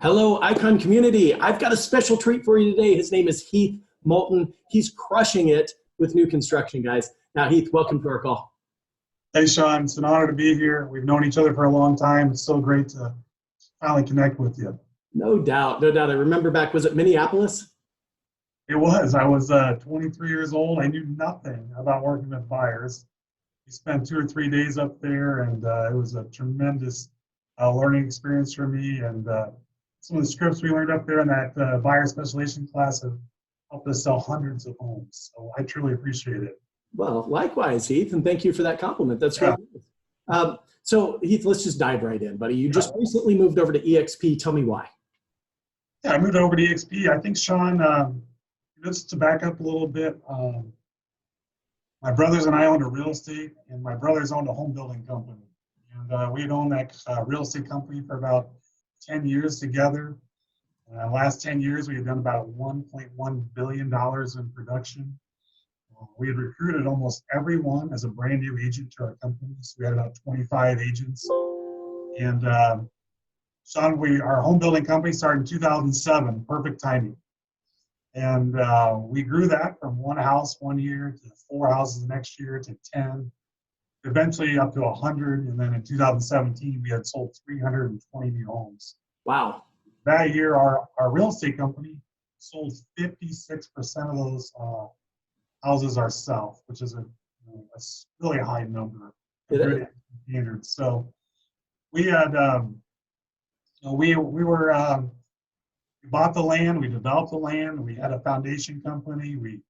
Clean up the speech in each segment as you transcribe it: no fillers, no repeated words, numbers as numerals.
Hello, Icon community. I've got a special treat for you today. His name is Heath Moulton. He's crushing it with new construction, guys. Now, Heath, welcome to our call. Hey, Sean, it's an honor to be here. We've known each other for a long time. It's so great to finally connect with you. No doubt, no doubt. I remember back, was it Minneapolis? It was. I was 23 years old. I knew nothing about working with buyers. We spent 2 or 3 days up there, and it was a tremendous learning experience for me. And some of the scripts we learned up there in that buyer specialization class have helped us sell hundreds of homes. So I truly appreciate it. Well, likewise, Heath, and thank you for that compliment. That's great. So, Heath, let's just dive right in, buddy. You just recently moved over to EXP. Tell me why. Yeah, I moved over to EXP. I think, Sean, just to back up a little bit, my brothers and I owned a real estate, and my brothers owned a home building company. And we had owned that real estate company for about 10 years together. The last 10 years, we had done about $1.1 billion in production. We had recruited almost everyone as a brand new agent to our company. So we had about 25 agents. And Sean, our home building company started in 2007, perfect timing. And we grew that from one house one year to 4 houses the next year to 10, eventually up to 100. And then in 2017, we had sold 320 new homes. Wow. That year, our real estate company sold 56% of those houses ourselves, which is a really high number. Standards. So we had, we bought the land, we developed the land, we had a foundation company, we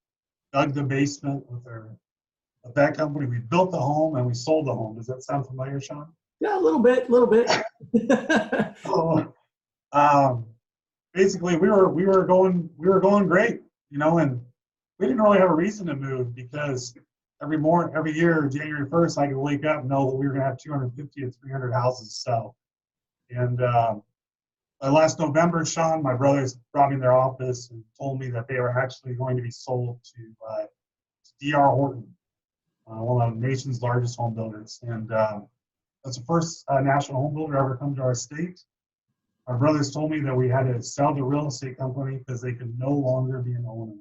dug the basement with that company, we built the home, and we sold the home. Does that sound familiar, Sean? Yeah, a little bit. So, basically, we were going great, and we didn't really have a reason to move because every year, January 1st, I could wake up and know that we were going to have 250 to 300 houses to sell. And last November, Sean, my brothers brought me in their office and told me that they were actually going to be sold to D.R. Horton, one of the nation's largest home builders. And that's the first national home builder ever come to our state. My brothers told me that we had to sell the real estate company because they could no longer be an owner.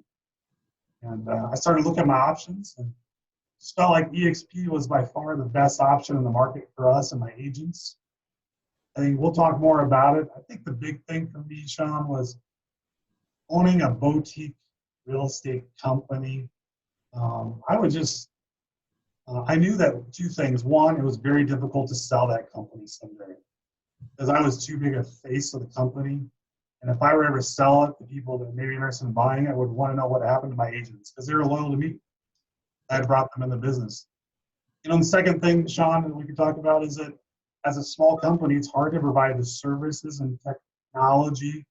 And I started looking at my options and just felt like EXP was by far the best option in the market for us and my agents. I think we'll talk more about it. I think the big thing for me, Sean, was owning a boutique real estate company. I knew that two things. One, it was very difficult to sell that company someday because I was too big a face of the company. And if I were ever to sell it, the people that may be interested in buying it would want to know what happened to my agents because they were loyal to me. I had brought them in the business. The second thing, Sean, that we could talk about is that as a small company, it's hard to provide the services and technology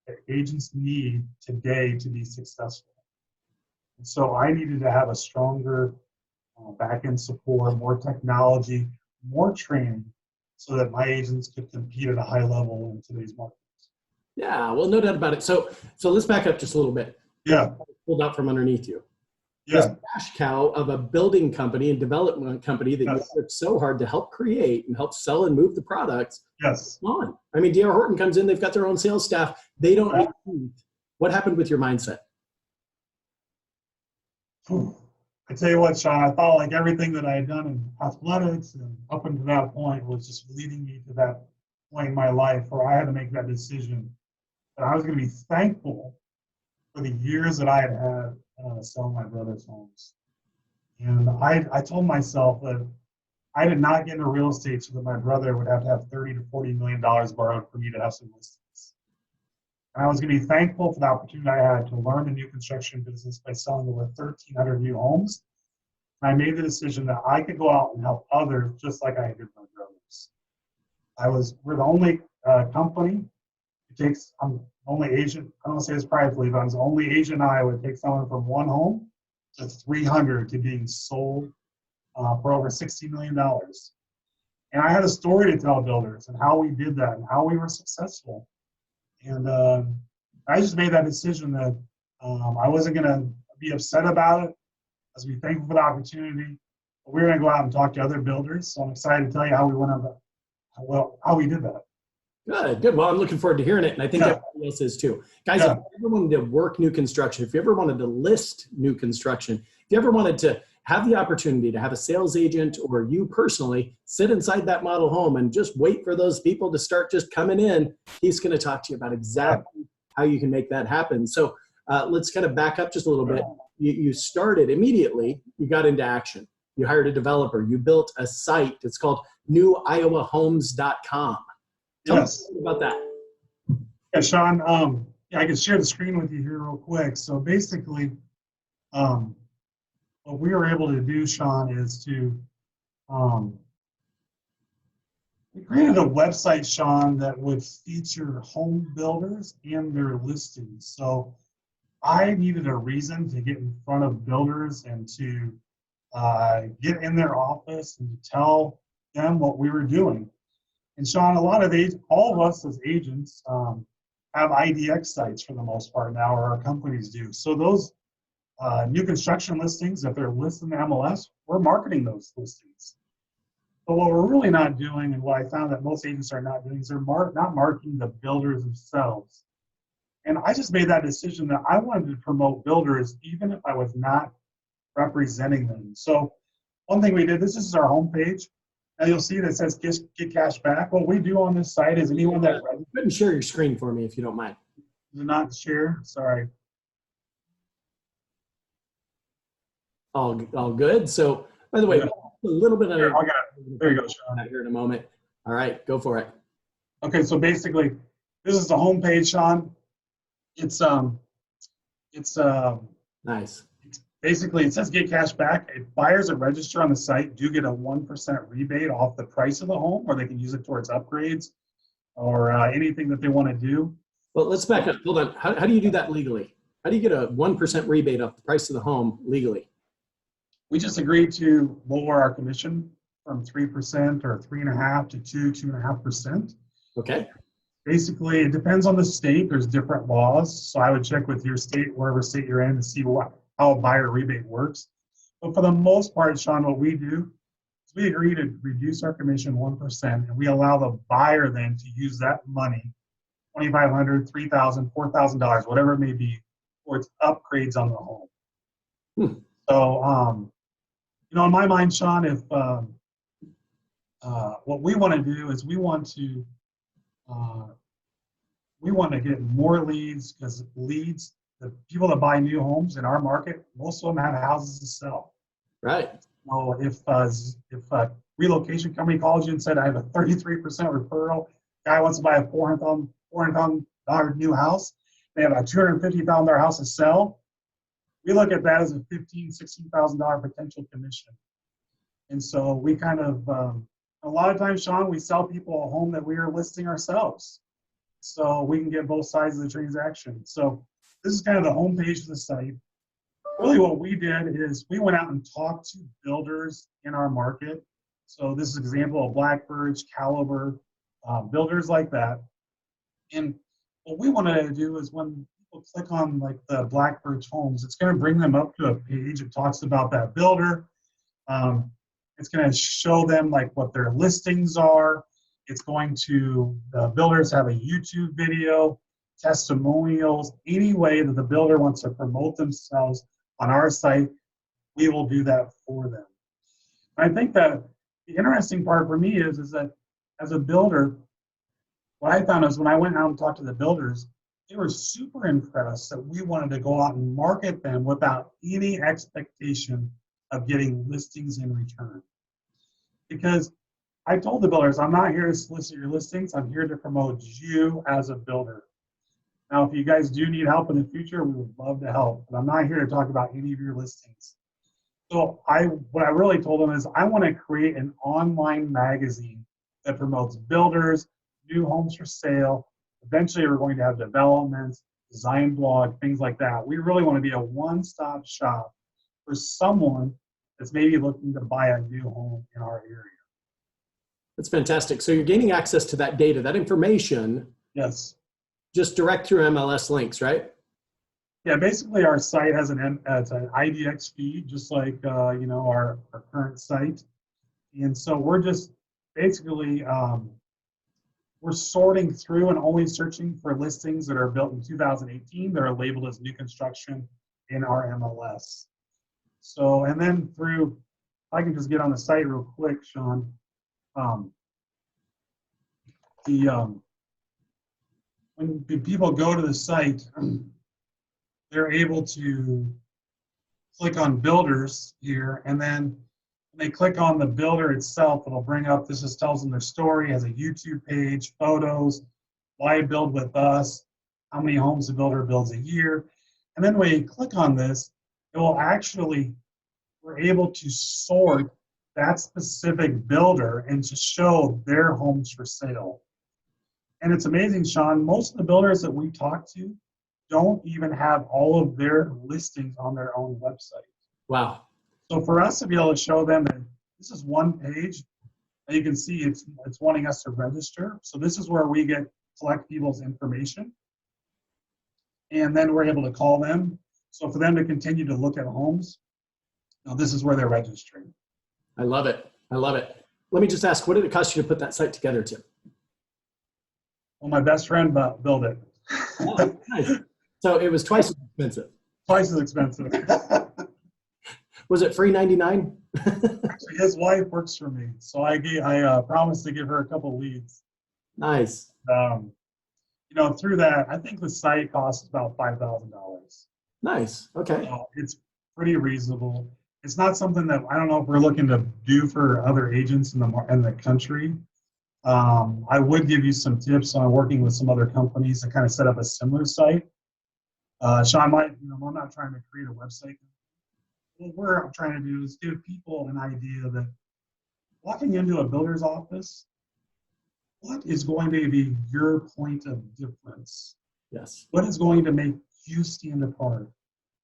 that agents need today to be successful. And so I needed to have a stronger back-end support, more technology, more training, so that my agents could compete at a high level in today's market. Yeah, well, no doubt about it. So let's back up just a little bit. Yeah. Pulled out from underneath you. Yeah. This cash cow of a building company and development company that you worked so hard to help create and help sell and move the products. Yes. Come on. I mean, D.R. Horton comes in, they've got their own sales staff. They don't need food. What happened with your mindset? I tell you what, Sean, I felt like everything that I had done in athletics and up until that point was just leading me to that point in my life where I had to make that decision that I was going to be thankful for the years that I had selling my brother's homes. And I told myself that I did not get into real estate so that my brother would have to have $30 to $40 million borrowed for me to have some listings. And I was going to be thankful for the opportunity I had to learn the new construction business by selling over 1,300 new homes. And I made the decision that I could go out and help others just like I did my brothers. We're the only company. I'm the only agent, I don't say this privately, but I'm the only agent I would take someone from one home to 300 to being sold for over $60 million. And I had a story to tell builders and how we did that and how we were successful. And I just made that decision that I wasn't going to be upset about it. I was going to be thankful for the opportunity. But we were going to go out and talk to other builders. So I'm excited to tell you how we went about, how we did that. Good, good. Well, I'm looking forward to hearing it, and I think Yeah, everybody else is too. Guys, if yeah, you ever wanted to work new construction, if you ever wanted to list new construction, if you ever wanted to have the opportunity to have a sales agent or you personally sit inside that model home and just wait for those people to start just coming in, he's going to talk to you about yeah, exactly how you can make that happen. So let's kind of back up just a little bit. yeah. You started immediately, you got into action. You hired a developer. You built a site. It's called newiowahomes.com. Tell me Yes. about that. Yeah, Sean, yeah, I can share the screen with you here real quick. So basically, um, what we were able to do, Sean, is to um, we created a website, Sean, that would feature home builders and their listings. So I needed a reason to get in front of builders and to get in their office and to tell them what we were doing. And Sean, a lot of all of us as agents have IDX sites for the most part now, or our companies do. So those new construction listings, if they're listed in the MLS, we're marketing those listings. But what we're really not doing, and what I found that most agents are not doing, is they're not marketing the builders themselves. And I just made that decision that I wanted to promote builders even if I was not representing them. So one thing we did, this is our homepage. And you'll see that it says get cash back. What we do on this site is anyone that Go ahead and share your screen for me if you don't mind. do not share, sorry. All good. So, by the way, Yeah. a little bit of Here, I got it. There you go, Sean. here in a moment. All right, go for it. Okay, so basically, this is the homepage, Sean. It's it's Nice. basically it says get cash back. If buyers that register on the site do get a 1% rebate off the price of the home, or they can use it towards upgrades or anything that they want to do. Well, let's back up. Hold on. How do you do that legally? How do you get a 1% rebate off the price of the home legally? We just agreed to lower our commission from 3% or 3.5% to 2.5%. Okay. Basically, it depends on the state. There's different laws. So I would check with your state, wherever state you're in, to see how a buyer rebate works. But for the most part, Sean, what we do is we agree to reduce our commission 1%, and we allow the buyer then to use that money, $2,500, $3,000, $4,000, whatever it may be, towards upgrades on the home. Hmm. So, in my mind, Sean, if what we want to do is we want to get more leads, because leads, the people that buy new homes in our market, most of them have houses to sell. Right. Well, if a relocation company calls you and said, I have a 33% referral, guy wants to buy a $400,000 new house, they have a $250,000 house to sell, we look at that as a $15,000, $16,000 potential commission. And so we kind of, a lot of times, Sean, we sell people a home that we are listing ourselves. So we can get both sides of the transaction. So this is kind of the homepage of the site. Really what we did is we went out and talked to builders in our market. So this is an example of Blackbirch, Caliber, builders like that. And what we wanted to do is when people click on like the Blackbirch homes, it's going to bring them up to a page. It talks about that builder. It's going to show them like what their listings are. It's going to, the builders have a YouTube video, testimonials, any way that the builder wants to promote themselves on our site, we will do that for them. And I think that the interesting part for me is that as a builder, what I found is when I went out and talked to the builders, they were super impressed that we wanted to go out and market them without any expectation of getting listings in return. Because I told the builders, I'm not here to solicit your listings. I'm here to promote you as a builder. Now, if you guys do need help in the future, we would love to help. But I'm not here to talk about any of your listings. So what I really told them is I want to create an online magazine that promotes builders, new homes for sale. Eventually, we're going to have developments, design blog, things like that. We really want to be a one-stop shop for someone that's maybe looking to buy a new home in our area. That's fantastic. So you're gaining access to that data, that information. Yes. Just direct through MLS links, right? Yeah, basically our site has it's an IDX feed, just like our current site. And so we're just basically we're sorting through and only searching for listings that are built in 2018 that are labeled as new construction in our MLS. So, and then through, I can just get on the site real quick, Sean. When people go to the site, they're able to click on builders here, and then when they click on the builder itself, it'll bring up, this just tells them their story, has a YouTube page, photos, why build with us, how many homes the builder builds a year. And then when you click on this, it will actually, we're able to sort that specific builder and to show their homes for sale. And it's amazing, Sean, most of the builders that we talk to don't even have all of their listings on their own website. Wow. So for us to be able to show them that this is one page, and you can see it's wanting us to register. So this is where we collect people's information, and then we're able to call them. So for them to continue to look at homes, this is where they're registering. I love it. I love it. Let me just ask, what did it cost you to put that site together, Tim? Well, my best friend built it. Oh, nice. So it was twice as expensive. Twice as expensive. Was it free 99? Actually, his wife works for me, so I promised to give her a couple leads. Nice. Through that, I think the site costs about $5,000. Nice. Okay. So it's pretty reasonable. It's not something that, I don't know if we're looking to do for other agents in the country. I would give you some tips on working with some other companies to kind of set up a similar site. Sean, I'm not trying to create a website. What we're trying to do is give people an idea that walking into a builder's office, what is going to be your point of difference? Yes. What is going to make you stand apart?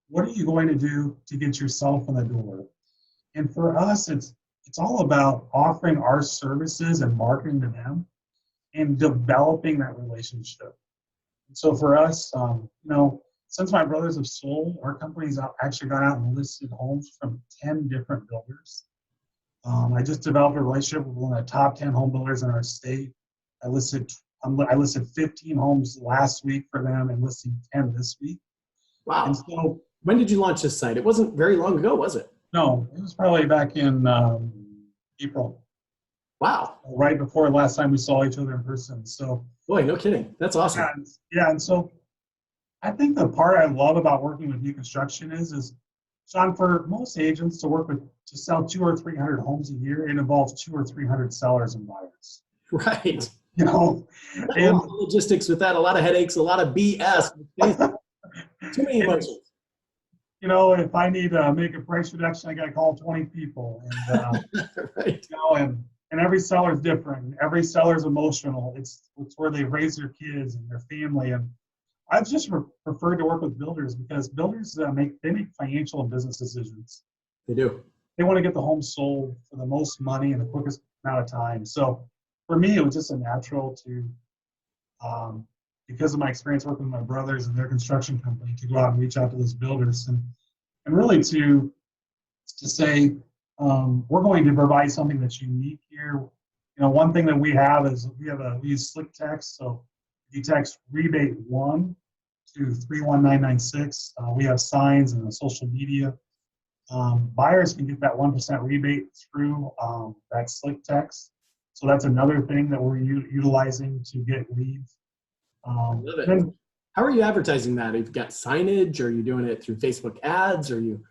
What are you going to do to get yourself in the door? And for us, it's all about offering our services and marketing to them and developing that relationship. And so for us, since my brothers have sold, our company's actually gone out and listed homes from 10 different builders. I just developed a relationship with one of the top 10 home builders in our state. I listed 15 homes last week for them and listing 10 this week. Wow. And so, when did you launch this site? It wasn't very long ago, was it? No, it was probably back in April. Wow. Right before last time we saw each other in person. So, boy, no kidding. That's awesome. Yeah, and so I think the part I love about working with new construction is Sean, for most agents to sell 200 or 300 homes a year, it involves 200 or 300 sellers and buyers. Right. And a lot of logistics with that, a lot of headaches, a lot of BS. Too many emotions. If I need to make a price reduction, I got to call 20 people. And, right. And every seller is different. Every seller is emotional. It's where they raise their kids and their family. And I've just preferred to work with builders because builders make financial and business decisions. They do. They want to get the home sold for the most money in the quickest amount of time. So for me, it was just a natural to, because of my experience working with my brothers and their construction company, to go out and reach out to those builders and really to say, we're going to provide something that's unique here. One thing that we have is we use slick text. So if you text rebate 1 to 31996, we have signs and social media. Buyers can get that 1% rebate through that slick text. So that's another thing that we're utilizing to get leads. Love it. How are you advertising that? You've got signage? Are you doing it through Facebook ads? Are you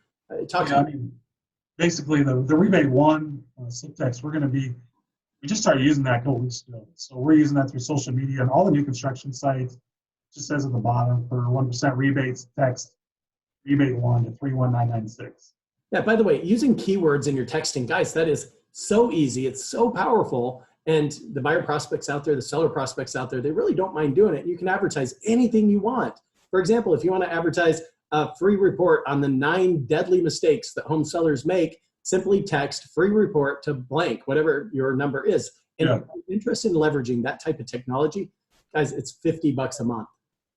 basically the rebate 1 slick text, we just started using that a couple weeks ago. So we're using that through social media and all the new construction sites. It just says at the bottom, for 1% rebates, text rebate 1 to 31996. Yeah, by the way, using keywords in your texting, guys, that is so easy. It's so powerful. And the buyer prospects out there, the seller prospects out there, they really don't mind doing it. You can advertise anything you want. For example, if you want to advertise a free report on the 9 deadly mistakes that home sellers make, simply text free report to blank, whatever your number is. And if you're interested in leveraging that type of technology, guys, it's $50 a month.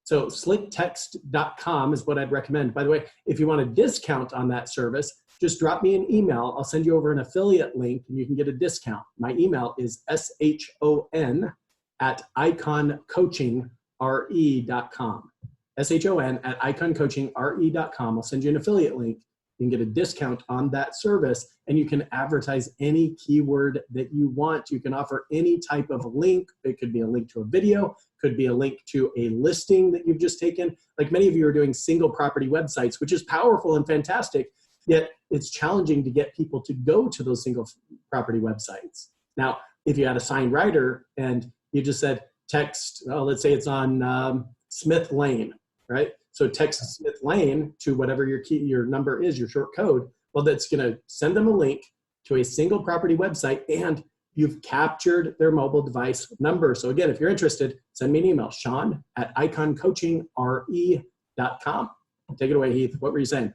So slicktext.com is what I'd recommend. By the way, if you want a discount on that service, just drop me an email. I'll send you over an affiliate link and you can get a discount. My email is SHON at iconcoachingrE.com. SHON at iconcoachingrE.com. I'll send you an affiliate link. You can get a discount on that service, and you can advertise any keyword that you want. You can offer any type of link. It could be a link to a video, could be a link to a listing that you've just taken. Like many of you are doing single property websites, which is powerful and fantastic, yet it's challenging to get people to go to those single property websites. Now, if you had a signed writer and you just said text, let's say it's on Smith Lane, right? So text Smith Lane to whatever your number is, your short code. Well, that's going to send them a link to a single property website, and you've captured their mobile device number. So again, if you're interested, send me an email, Sean at iconcoachingrE.com. Take it away, Heath. What were you saying?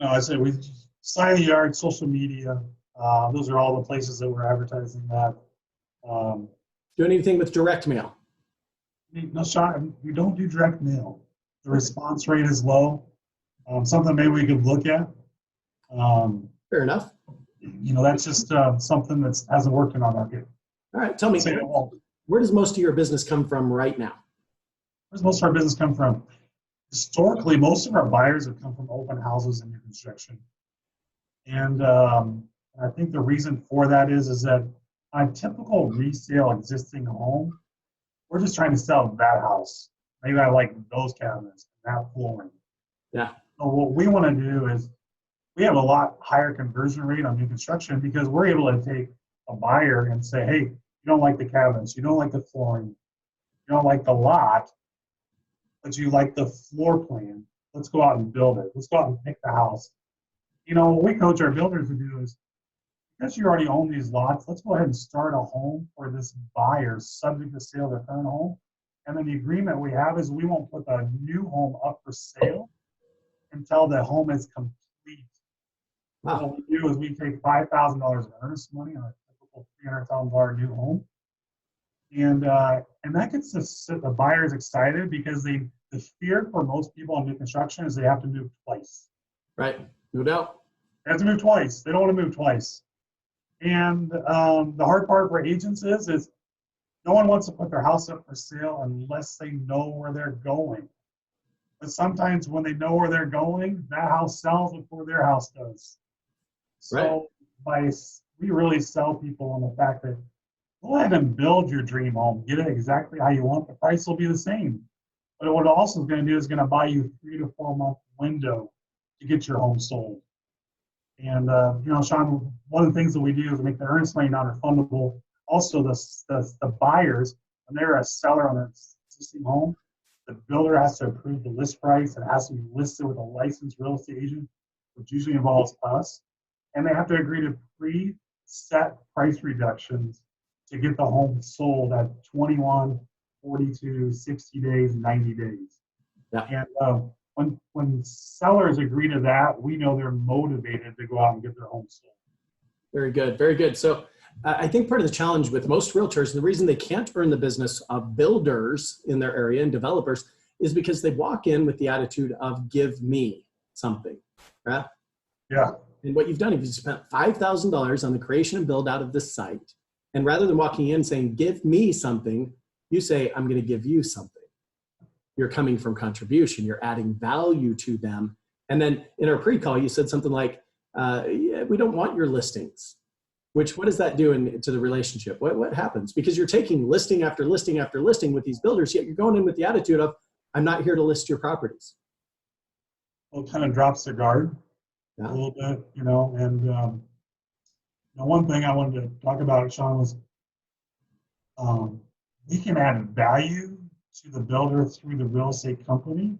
No, I said we sign the yard, social media. Those are all the places that we're advertising that. Do anything with direct mail? No, Sean, we don't do direct mail. The response rate is low. Something maybe we could look at. Fair enough. That's just something that hasn't worked in our market. All right, tell me, where does most of your business come from right now? Where does most of our business come from? Historically, most of our buyers have come from open houses and new construction. And I think the reason for that is that on a typical resale existing home, we're just trying to sell that house. Maybe I like those cabinets, that flooring. Yeah. So what we want to do is we have a lot higher conversion rate on new construction because we're able to take a buyer and say, hey, you don't like the cabinets, you don't like the flooring, you don't like the lot, but you like the floor plan. Let's go out and build it. Let's go out and pick the house. What we coach our builders to do is, because you already own these lots, let's go ahead and start a home for this buyer subject to sale of their current home. And then the agreement we have is we won't put the new home up for sale until the home is complete. Wow. What we do is we take $5,000 in earnest money on a typical $300,000 new home. And that gets the buyers excited because the fear for most people in new construction is they have to move twice. Right, no doubt. They have to move twice. They don't want to move twice. And the hard part for agents is no one wants to put their house up for sale unless they know where they're going. But sometimes when they know where they're going, that house sells before their house does. So we really sell people on the fact that go ahead and build your dream home. Get it exactly how you want. The price will be the same. But what it also is going to do is going to buy you a 3 to 4 month window to get your home sold. And, Sean, one of the things that we do is make the earnest money non-refundable. Also, the buyers, when they're a seller on an existing home, the builder has to approve the list price. It has to be listed with a licensed real estate agent, which usually involves us. And they have to agree to pre-set price reductions to get the home sold at 21, 42, 60 days, 90 days. Yeah. And when sellers agree to that, we know they're motivated to go out and get their home sold. Very good, very good. So I think part of the challenge with most realtors, and the reason they can't earn the business of builders in their area and developers, is because they walk in with the attitude of give me something, right? Yeah. And what you've done is you've spent $5,000 on the creation and build out of this site. And rather than walking in saying, give me something, you say, I'm going to give you something. You're coming from contribution. You're adding value to them. And then in our pre-call, you said something like, yeah, we don't want your listings. What does that do to the relationship? What happens? Because you're taking listing after listing after listing with these builders, yet you're going in with the attitude of, I'm not here to list your properties. Well, it kind of drops the guard a little bit, and one thing I wanted to talk about, Sean, was we can add value to the builder through the real estate company.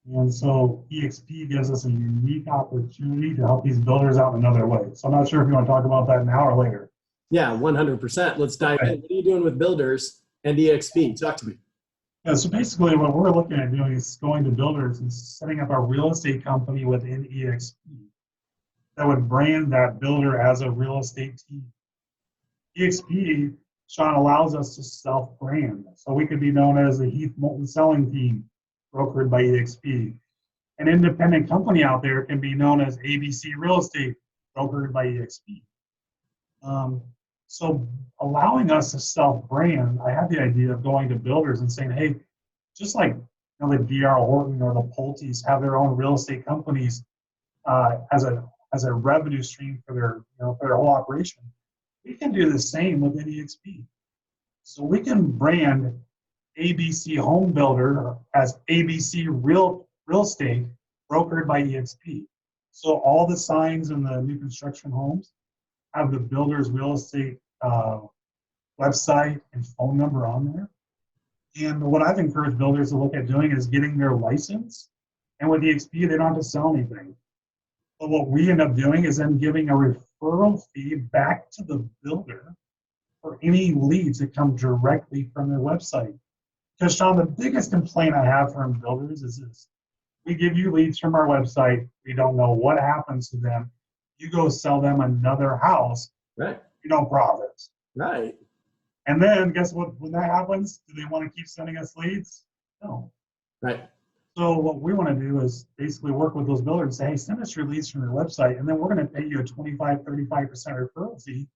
And so EXP gives us a unique opportunity to help these builders out in another way. So I'm not sure if you want to talk about that now or later. Yeah, 100%. Let's dive in. What are you doing with builders and EXP? Talk to me. Yeah, so basically what we're looking at doing is going to builders and setting up a real estate company within EXP that would brand that builder as a real estate team. EXP, Sean, allows us to self-brand. So we could be known as the Heath Moulton selling team, brokered by EXP. An independent company out there can be known as ABC Real Estate, brokered by EXP. So allowing us to self-brand, I had the idea of going to builders and saying, hey, just like the D.R. Horton or the Pulte's have their own real estate companies as a revenue stream for their for their whole operation, we can do the same with EXP. So we can brand ABC Home Builder as ABC Real Estate brokered by EXP. So all the signs in the new construction homes have the builder's real estate website and phone number on there. And what I've encouraged builders to look at doing is getting their license. And with EXP, they don't have to sell anything. But what we end up doing is then giving a referral fee back to the builder for any leads that come directly from their website. Because Sean, the biggest complaint I have from builders is this: we give you leads from our website, we don't know what happens to them. You go sell them another house, Right. You don't profit. Right. And then guess what? When that happens, do they want to keep sending us leads? No. Right. So what we want to do is basically work with those builders and say, hey, send us your leads from your website, and then we're going to pay you a 25, 35% referral fee.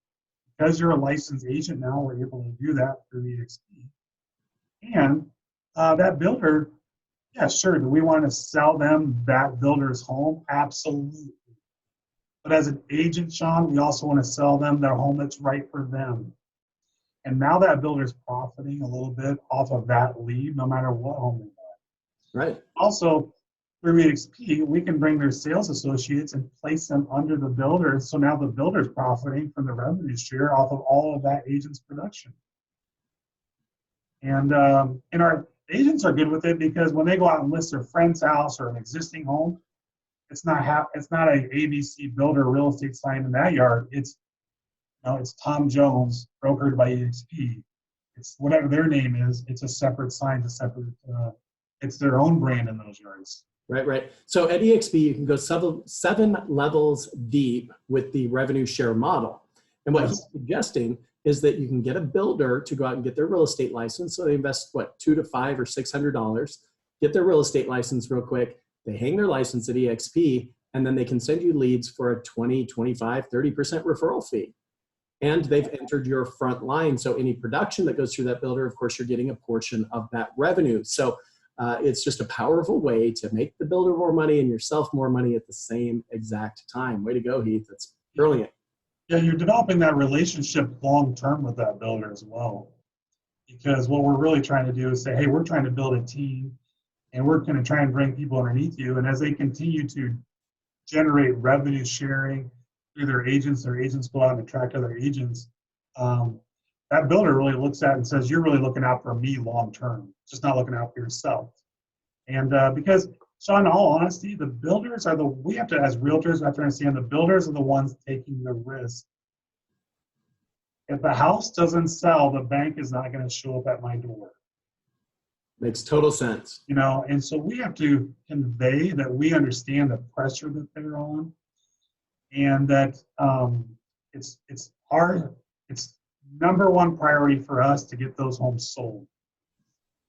Because you're a licensed agent now, we're able to do that through EXP. And that builder, yeah, sure, do we want to sell them that builder's home? Absolutely. But as an agent, Sean, we also want to sell them their home that's right for them. And now that builder's profiting a little bit off of that lead, no matter what home they buy. Right. Also, through EXP, we can bring their sales associates and place them under the builder. So now the builder's profiting from the revenue share off of all of that agent's production. And our agents are good with it because when they go out and list their friend's house or an existing home, it's not a ABC builder real estate sign in that yard. It's Tom Jones, brokered by EXP. It's whatever their name is. It's a separate sign, it's their own brand in those yards. Right. So at EXP, you can go seven levels deep with the revenue share model. And what he's suggesting is that you can get a builder to go out and get their real estate license. So they invest, $200 to $500 or $600, get their real estate license real quick. They hang their license at EXP, and then they can send you leads for a 20, 25, 30% referral fee. And they've entered your front line. So any production that goes through that builder, of course, you're getting a portion of that revenue. So it's just a powerful way to make the builder more money and yourself more money at the same exact time. Way to go, Heath. That's brilliant. Yeah, you're developing that relationship long-term with that builder as well. Because what we're really trying to do is say, hey, we're trying to build a team, and we're going to try and bring people underneath you. And as they continue to generate revenue sharing through their agents go out and attract other agents. That builder really looks at it and says, you're really looking out for me long-term, just not looking out for yourself. And because, Sean, in all honesty, the builders are we have to, as realtors, we have to understand the builders are the ones taking the risk. If the house doesn't sell, the bank is not going to show up at my door. Makes total sense. And so we have to convey that we understand the pressure that they're on, and that it's number one priority for us to get those homes sold,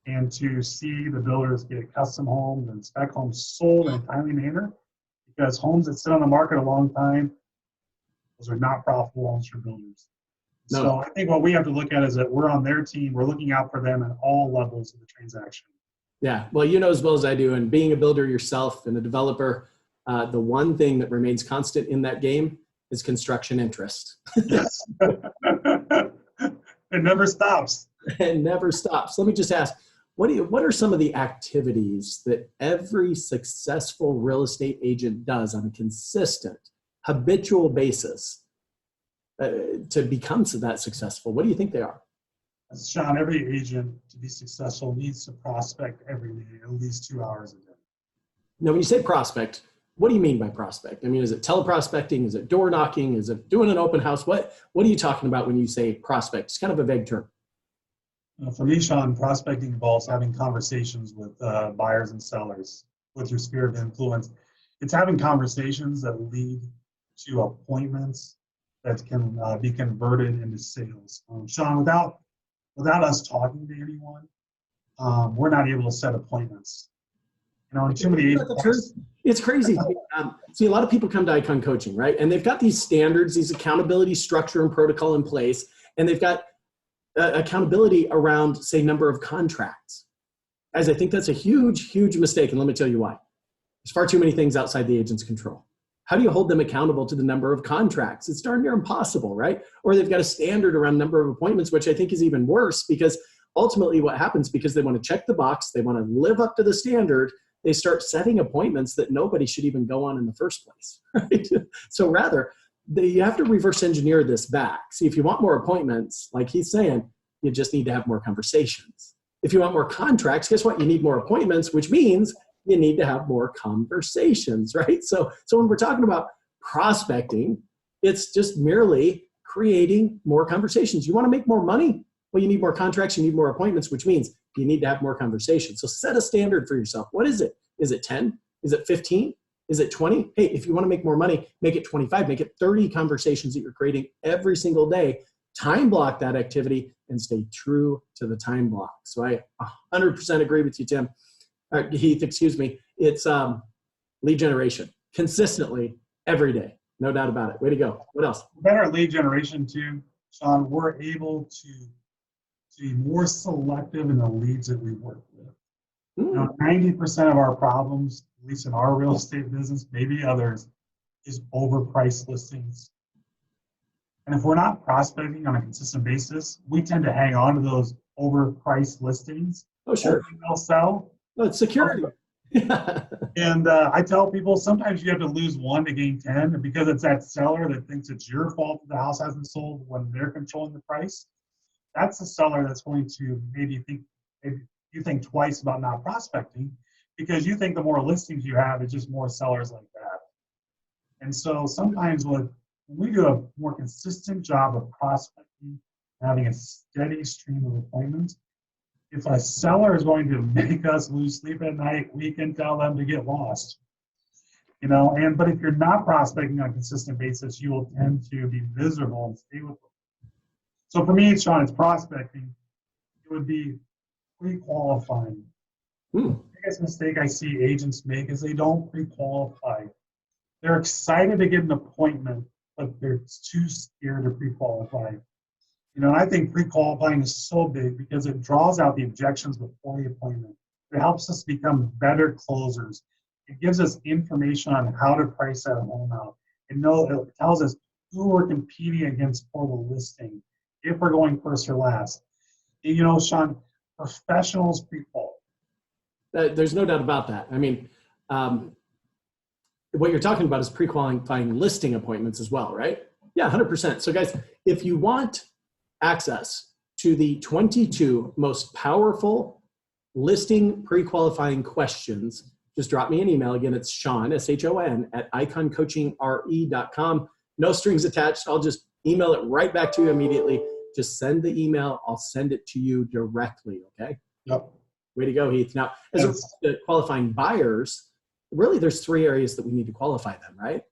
and to see the builders get custom homes and spec homes sold in a timely manner, because homes that sit on the market a long time, those are not profitable homes for builders. No. So I think what we have to look at is that we're on their team. We're looking out for them at all levels of the transaction. Yeah, well, as well as I do, and being a builder yourself and a developer, the one thing that remains constant in that game is construction interest. Yes. It never stops. It never stops. Let me just ask, what are some of the activities that every successful real estate agent does on a consistent, habitual basis to become that successful? What do you think they are? Sean, every agent to be successful needs to prospect every day, at least 2 hours a day. Now, when you say prospect, what do you mean by prospect? I mean, is it teleprospecting? Is it door knocking? Is it doing an open house? What are you talking about when you say prospect? It's kind of a vague term. For me, Sean, prospecting involves having conversations with buyers and sellers with your sphere of influence. It's having conversations that lead to appointments that can be converted into sales. Sean, without us talking to anyone, we're not able to set appointments. You know, and too many agents. It's crazy. See, a lot of people come to Icon Coaching, right? And they've got these standards, these accountability structure and protocol in place, and they've got accountability around, say, number of contracts. Guys, I think that's a huge, huge mistake, and let me tell you why. There's far too many things outside the agent's control. How do you hold them accountable to the number of contracts? It's darn near impossible, right? Or they've got a standard around number of appointments, which I think is even worse, because ultimately what happens, because they want to check the box, they want to live up to the standard, they start setting appointments that nobody should even go on in the first place, right? So rather, you have to reverse engineer this back. See, if you want more appointments, like he's saying, you just need to have more conversations. If you want more contracts, guess what? You need more appointments, which means you need to have more conversations, right? So when we're talking about prospecting, it's just merely creating more conversations. You want to make more money? Well, you need more contracts, you need more appointments, which means you need to have more conversations. So set a standard for yourself. What is it? Is it 10? Is it 15? Is it 20? Hey, if you want to make more money, make it 25, make it 30 conversations that you're creating every single day. Time block that activity and stay true to the time block. So I 100% agree with you, Tim. Heath, excuse me. It's lead generation consistently every day. No doubt about it. Way to go. What else? Better at lead generation too, Sean. We're able to be more selective in the leads that we work with. You know, 90% of our problems, at least in our real estate business, maybe others, is overpriced listings. And if we're not prospecting on a consistent basis, we tend to hang on to those overpriced listings. Oh, sure. They'll sell. Oh, it's security. And I tell people sometimes you have to lose 1 to gain 10, and because it's that seller that thinks it's your fault that the house hasn't sold when they're controlling the price. That's the seller that's going to maybe you think twice about not prospecting, because you think the more listings you have, it's just more sellers like that. And so sometimes when we do a more consistent job of prospecting, having a steady stream of appointments, if a seller is going to make us lose sleep at night, we can tell them to get lost. You know, but if you're not prospecting on a consistent basis, you will tend to be miserable and stay with them. So for me, Sean, it's prospecting. It would be pre-qualifying. The biggest mistake I see agents make is they don't pre-qualify. They're excited to get an appointment, but they're too scared to pre-qualify. You know, and I think pre-qualifying is so big because it draws out the objections before the appointment. It helps us become better closers. It gives us information on how to price that home out. It tells us who we're competing against for the listing, if we're going first or last. You know, Sean, professionals pre-qualify. There's no doubt about that. I mean, what you're talking about is pre-qualifying listing appointments as well, right? Yeah, 100%. So guys, if you want access to the 22 most powerful listing pre-qualifying questions, just drop me an email. Again, it's Sean, S-H-O-N, at iconcoachinre.com. No strings attached. I'll just email it right back to you immediately. Just send the email. I'll send it to you directly, okay? Yep. Way to go, Heath. Now, as it relates to qualifying buyers, really there's 3 areas that we need to qualify them, right?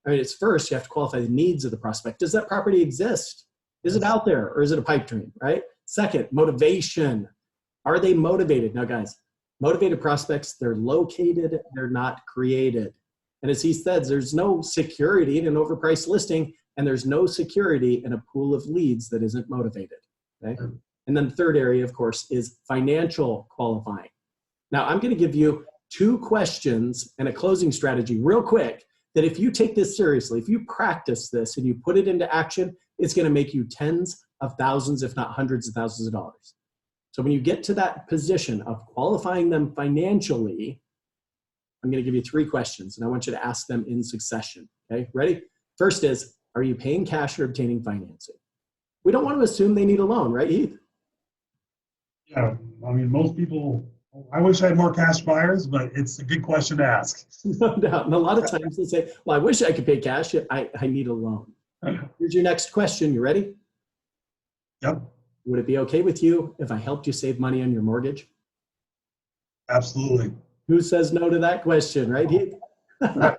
I mean, it's first, you have to qualify the needs of the prospect. Does that property exist? Is it out there, or is it a pipe dream, right? Second, motivation. Are they motivated? Now, guys, motivated prospects, they're located, they're not created. And as he says, there's no security in an overpriced listing, and there's no security in a pool of leads that isn't motivated, okay? And then the third area, of course, is financial qualifying. Now, I'm going to give you 2 questions and a closing strategy real quick that if you take this seriously, if you practice this and you put it into action, it's going to make you tens of thousands, if not hundreds of thousands of dollars. So when you get to that position of qualifying them financially, I'm going to give you 3 questions, and I want you to ask them in succession. Okay, ready? First is, are you paying cash or obtaining financing? We don't want to assume they need a loan, right, Heath? Yeah, I mean, most people, I wish I had more cash buyers, but it's a good question to ask. No doubt. And a lot of times they say, well, I wish I could pay cash. I need a loan. Here's your next question. You ready? Yep. Would it be okay with you if I helped you save money on your mortgage? Absolutely. Who says no to that question, right, Heath? The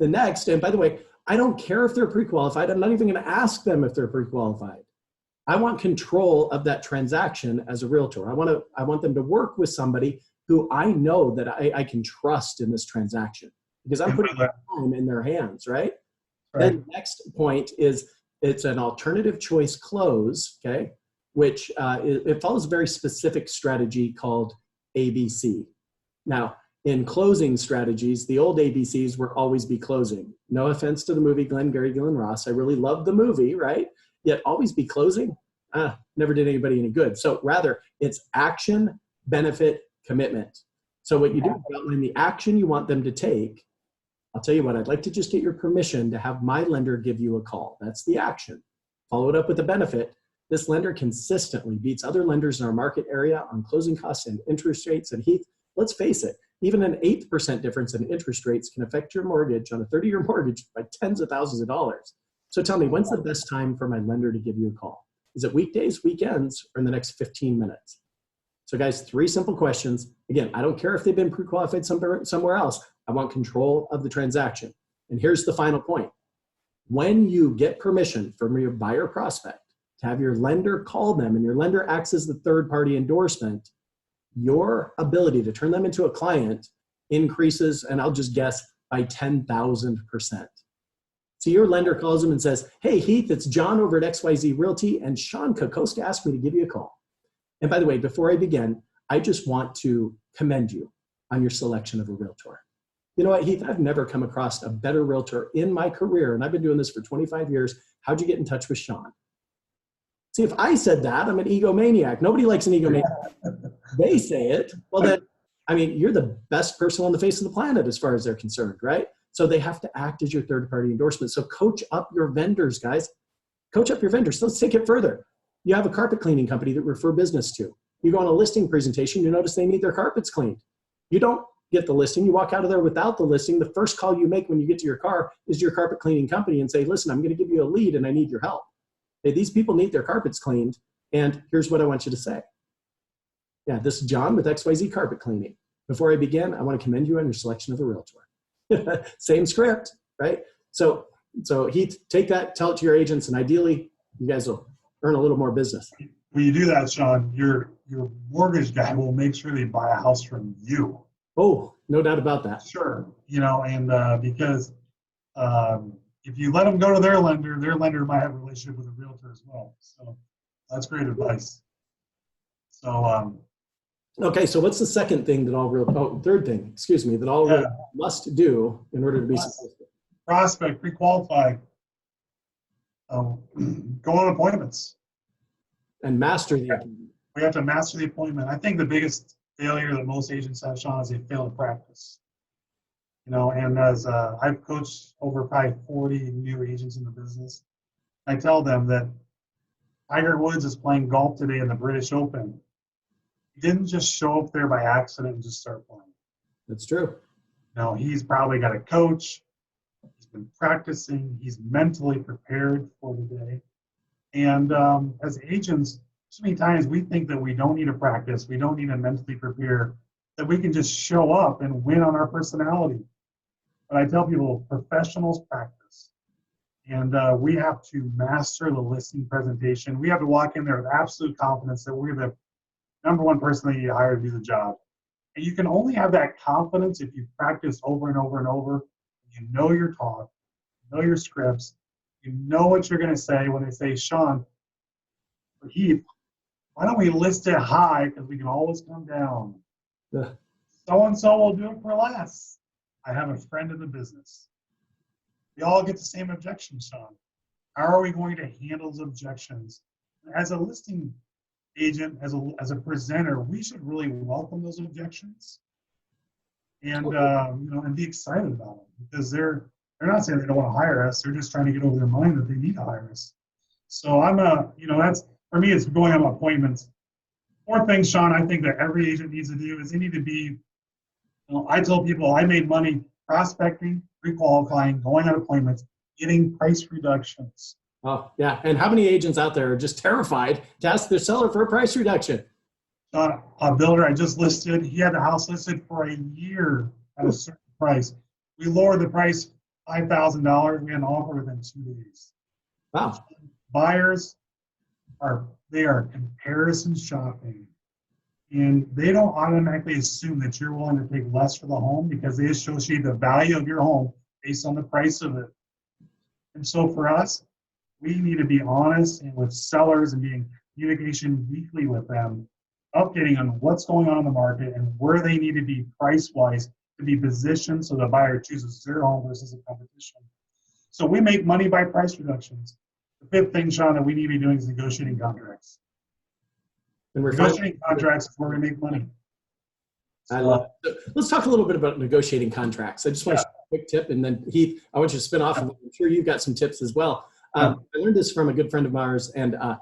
next, and by the way, I don't care if they're pre-qualified. I'm not even going to ask them if they're pre-qualified. I want control of that transaction as a realtor. I want them to work with somebody who I know that I can trust in this transaction because I'm putting time in their hands, right? Then the next point is it's an alternative choice close, okay, which it follows a very specific strategy called ABC. Now, in closing strategies, the old ABCs were always be closing. No offense to the movie Glengarry Glen Ross. I really love the movie, right? Yet always be closing, never did anybody any good. So rather, it's action, benefit, commitment. So what you do is outline the action you want them to take. I'll tell you what, I'd like to just get your permission to have my lender give you a call. That's the action. Follow it up with the benefit. This lender consistently beats other lenders in our market area on closing costs and interest rates. And Heath, let's face it, even an 8% difference in interest rates can affect your mortgage on a 30-year mortgage by tens of thousands of dollars. So tell me, when's the best time for my lender to give you a call? Is it weekdays, weekends, or in the next 15 minutes? So guys, 3 simple questions. Again, I don't care if they've been pre-qualified somewhere else. I want control of the transaction. And here's the final point. When you get permission from your buyer prospect to have your lender call them and your lender acts as the third-party endorsement, your ability to turn them into a client increases, and I'll just guess, by 10,000%. So your lender calls them and says, hey, Heath, it's John over at XYZ Realty, and Sean Kokoska asked me to give you a call. And by the way, before I begin, I just want to commend you on your selection of a realtor. You know what, Heath, I've never come across a better realtor in my career, and I've been doing this for 25 years. How'd you get in touch with Sean? See, if I said that, I'm an egomaniac. Nobody likes an egomaniac. They say it. Well, then, I mean, you're the best person on the face of the planet as far as they're concerned, right? So they have to act as your third-party endorsement. So coach up your vendors, guys. Coach up your vendors. Let's take it further. You have a carpet cleaning company that you refer business to. You go on a listing presentation, you notice they need their carpets cleaned. You don't get the listing. You walk out of there without the listing. The first call you make when you get to your car is your carpet cleaning company and say, listen, I'm going to give you a lead and I need your help. Hey, these people need their carpets cleaned, and here's what I want you to say. Yeah, this is John with XYZ Carpet Cleaning. Before I begin, I want to commend you on your selection of a realtor. Same script, right? So Heath, take that, tell it to your agents, and ideally, you guys will earn a little more business. When you do that, Sean, your mortgage guy will make sure they buy a house from you. Oh, no doubt about that. Sure. And because if you let them go to their lender might have a relationship with a realtor as well. So that's great advice. So okay, so what's the second thing that third thing, that all realtors must do in order to be successful? Prospect, pre-qualify, go on appointments. And master the appointment. We have to master the appointment. I think the biggest failure that most agents have, Sean, is they fail to practice. And as I've coached over probably 40 new agents in the business, I tell them that Tiger Woods is playing golf today in the British Open. He didn't just show up there by accident and just start playing. That's true. He's probably got a coach. He's been practicing. He's mentally prepared for the day. And as agents, so many times we think that we don't need to practice, we don't need to mentally prepare, that we can just show up and win on our personality. But I tell people, professionals practice. And we have to master the listing presentation. We have to walk in there with absolute confidence that we're the number one person that you hire to do the job. And you can only have that confidence if you practice over and over and over. You know your talk, you know your scripts, you know what you're going to say when they say, Sean, or Heath, why don't we list it high because we can always come down. Yeah. So-and-so will do it for less. I have a friend in the business. We all get the same objections, Sean. How are we going to handle those objections? As a listing agent, as a presenter, we should really welcome those objections and and be excited about them, because they're not saying they don't want to hire us. They're just trying to get over their mind that they need to hire us. So that's, for me, it's going on appointments. Fourth thing, Sean, I think that every agent needs to do is they need to be, I tell people I made money prospecting, pre-qualifying, going on appointments, getting price reductions. Oh, yeah. And how many agents out there are just terrified to ask their seller for a price reduction? A builder I just listed, he had the house listed for a year at a certain price. We lowered the price $5,000. We had an offer within 2 days. Wow. Buyers, they are comparison shopping. And they don't automatically assume that you're willing to take less for the home because they associate the value of your home based on the price of it. And so for us, we need to be honest and with sellers and be in communication weekly with them, updating on what's going on in the market and where they need to be price-wise to be positioned so the buyer chooses their home versus a competition. So we make money by price reductions. The fifth thing, Sean, that we need to be doing is negotiating contracts. And we're negotiating contracts is where we make money. I love it. So let's talk a little bit about negotiating contracts. I just want to share a quick tip, and then Heath, I want you to spin off of it. I'm sure you've got some tips as well. I learned this from a good friend of ours and a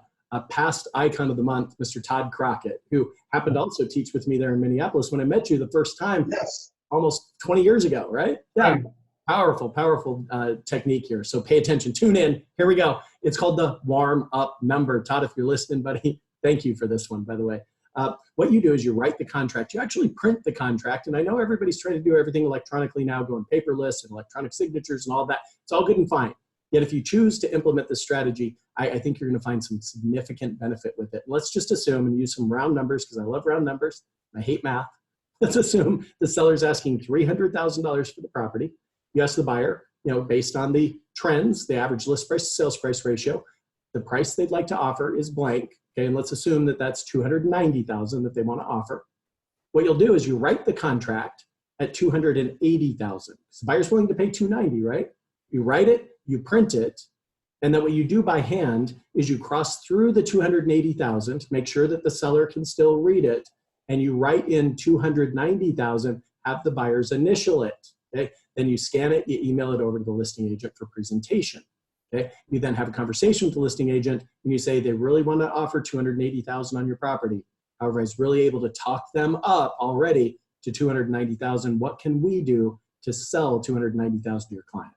past icon of the month, Mr. Todd Crockett, who happened to also teach with me there in Minneapolis when I met you the first time, almost 20 years ago, right? Yeah. Powerful, powerful technique here. So pay attention, tune in. Here we go. It's called the warm up number. Todd, if you're listening, buddy, thank you for this one, by the way. What you do is you write the contract. You actually print the contract. And I know everybody's trying to do everything electronically now, going paperless and electronic signatures and all that. It's all good and fine. Yet if you choose to implement this strategy, I think you're going to find some significant benefit with it. Let's just assume and use some round numbers because I love round numbers. I hate math. Let's assume the seller's asking $300,000 for the property. You ask the buyer, based on the trends, the average list price to sales price ratio, the price they'd like to offer is blank. Okay, and let's assume that that's $290,000 that they want to offer. What you'll do is you write the contract at $280,000. The buyer's willing to pay $290,000, right? You write it, you print it, and then what you do by hand is you cross through the $280,000 to make sure that the seller can still read it, and you write in $290,000, have the buyers initial it. Okay? Then you scan it, you email it over to the listing agent for presentation. Okay? You then have a conversation with the listing agent and you say they really want to offer $280,000 on your property. However, I was really able to talk them up already to $290,000. What can we do to sell $290,000 to your client?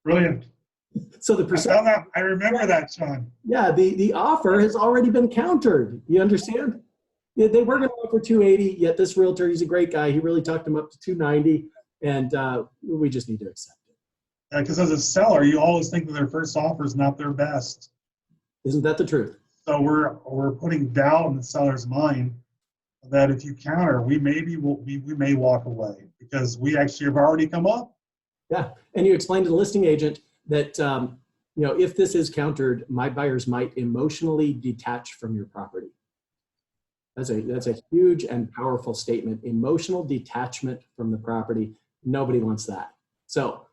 Brilliant. So the percent, I remember that, Sean. Yeah, the offer has already been countered. You understand? Yeah, they were going to offer 280, yet this realtor, he's a great guy. He really talked them up to 290, and we just need to accept it. Yeah, because as a seller, you always think that their first offer is not their best. Isn't that the truth? So we're putting doubt in the seller's mind that if you counter, we may walk away because we actually have already come up. Yeah, and you explained to the listing agent that if this is countered, my buyers might emotionally detach from your property. That's a huge and powerful statement. Emotional detachment from the property. Nobody wants that. So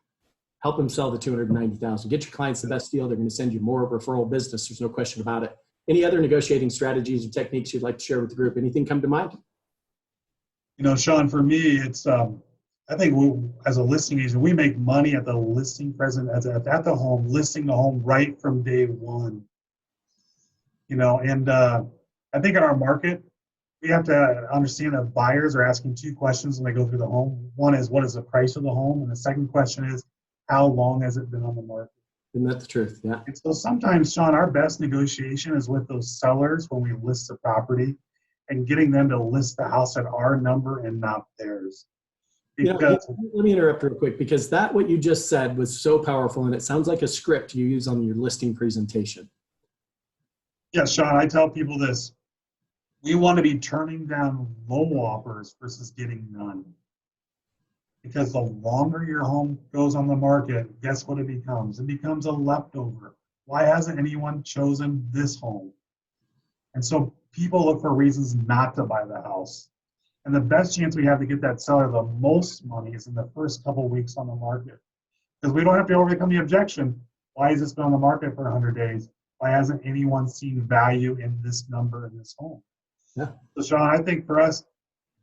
help them sell the $290,000. Get your clients the best deal. They're going to send you more referral business. There's no question about it. Any other negotiating strategies or techniques you'd like to share with the group? Anything come to mind? Sean, for me, it's I think as a listing agent, we make money at the listing present at the home, listing the home right from day one. And I think in our market, we have to understand that buyers are asking two questions when they go through the home. One is, what is the price of the home? And the second question is, how long has it been on the market? Isn't that the truth? Yeah. And so sometimes, Sean, our best negotiation is with those sellers when we list the property and getting them to list the house at our number and not theirs. Because, let me interrupt real quick because what you just said was so powerful and it sounds like a script you use on your listing presentation. Yeah, Sean, I tell people this. We want to be turning down low offers versus getting none. Because the longer your home goes on the market, guess what it becomes? It becomes a leftover. Why hasn't anyone chosen this home? And so people look for reasons not to buy the house. And the best chance we have to get that seller the most money is in the first couple of weeks on the market. Because we don't have to overcome the objection. Why has this been on the market for 100 days? Why hasn't anyone seen value in this number in this home? Yeah. So Sean, I think for us,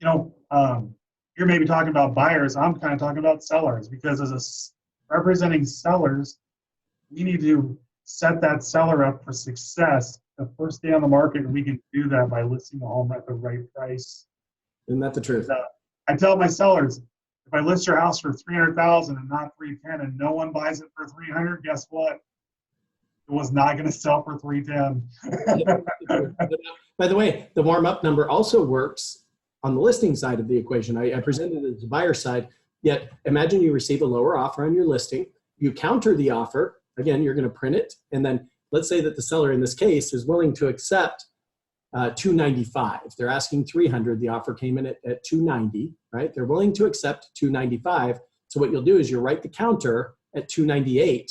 you're maybe talking about buyers. I'm kind of talking about sellers because as representing sellers, we need to set that seller up for success the first day on the market, and we can do that by listing the home at the right price. Isn't that the truth? I tell my sellers, if I list your house for $300,000 and not $310,000, and no one buys it for $300,000, guess what? It was not going to sell for $310,000. By the way, the warm-up number also works on the listing side of the equation. I presented it as the buyer side, yet imagine you receive a lower offer on your listing. You counter the offer. Again, you're going to print it, and then let's say that the seller in this case is willing to accept $295. They're asking $300. The offer came in at $290, right? They're willing to accept $295. So what you'll do is you'll write the counter at $298,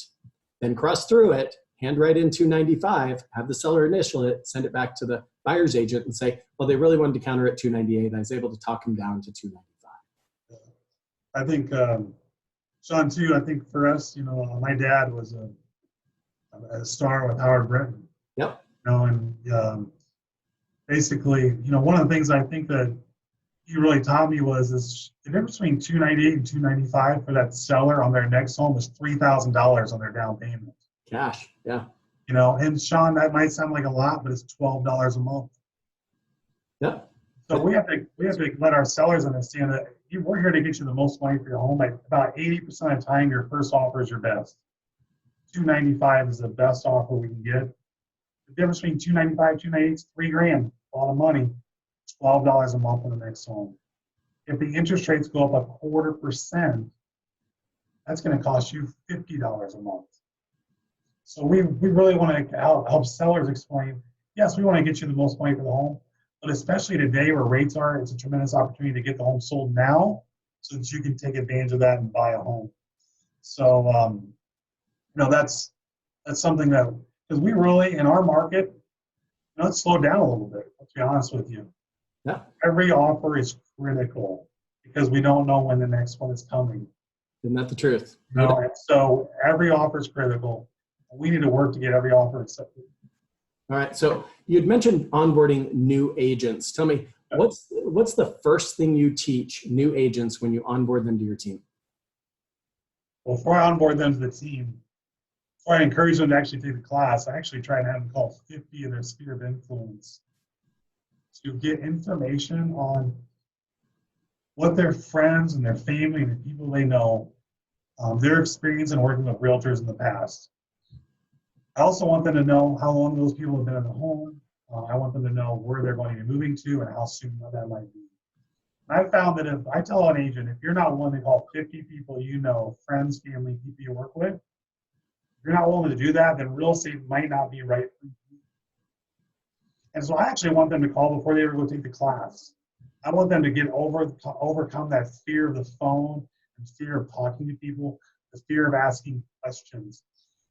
then cross through it, handwrite in $295, have the seller initial it, send it back to the buyer's agent and say, well, they really wanted to counter at $298. I was able to talk them down to $295. I think, Sean, too, I think for us, my dad was a star with Howard Brenton. Yep. And basically, one of the things I think that he really taught me was the difference between $298 and $295 for that seller on their next home was $3,000 on their down payment. Cash, yeah. And Sean, that might sound like a lot, but it's $12 a month. Yep. So we have to let our sellers understand that we're here to get you the most money for your home. Like about 80% of the time, your first offer is your best. $295 is the best offer we can get. The difference between $295 and $298 is $3,000, a lot of money. $12 a month on the next home. If the interest rates go up 0.25%, that's going to cost you $50 a month. So we really want to help sellers explain, yes, we want to get you the most money for the home, but especially today where rates are, it's a tremendous opportunity to get the home sold now so that you can take advantage of that and buy a home. So, that's something that, because we really, in our market, it's slowed down a little bit, let's be honest with you. Yeah. Every offer is critical because we don't know when the next one is coming. Isn't that the truth? And so every offer is critical. We need to work to get every offer accepted. All right. So you'd mentioned onboarding new agents. Tell me, what's the first thing you teach new agents when you onboard them to your team? Well, before I onboard them to the team, before I encourage them to actually take the class, I actually try and have them call 50 in their sphere of influence to get information on what their friends and their family and the people they know, their experience in working with realtors in the past. I also want them to know how long those people have been in the home. I want them to know where they're going to be moving to and how soon that might be. And I found that if I tell an agent, if you're not willing to call 50 people friends, family, people you work with, if you're not willing to do that, then real estate might not be right for you. And so I actually want them to call before they ever go take the class. I want them to overcome that fear of the phone and fear of talking to people, the fear of asking questions.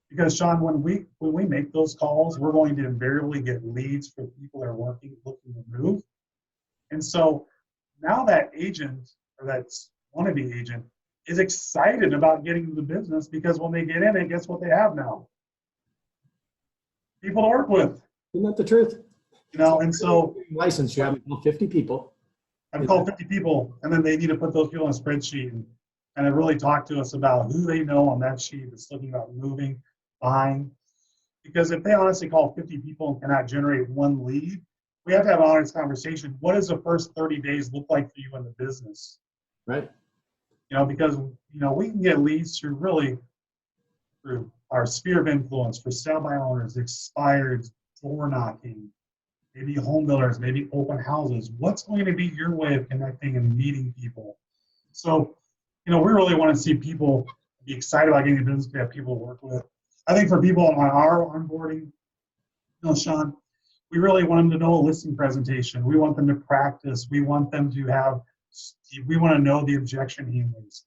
Because Sean, when we make those calls, we're going to invariably get leads for people that are looking to move. And so now that agent or that wannabe agent is excited about getting into the business because when they get in it, guess what they have now? People to work with. Isn't that the truth? And so license, you have 50 people. I've called 50 people, and then they need to put those people on a spreadsheet and really talk to us about who they know on that sheet that's looking about moving, buying. Because if they honestly call 50 people and cannot generate one lead, we have to have an honest conversation. What does the first 30 days look like for you in the business? Right. Because we can get leads through our sphere of influence for sale by owners, expired, door knocking, maybe home builders, maybe open houses. What's going to be your way of connecting and meeting people? So, we really want to see people be excited about getting a business. We have people to work with. I think for people on our onboarding, Sean, we really want them to know a listing presentation. We want them to practice. We want them to we want to know the objection handlers.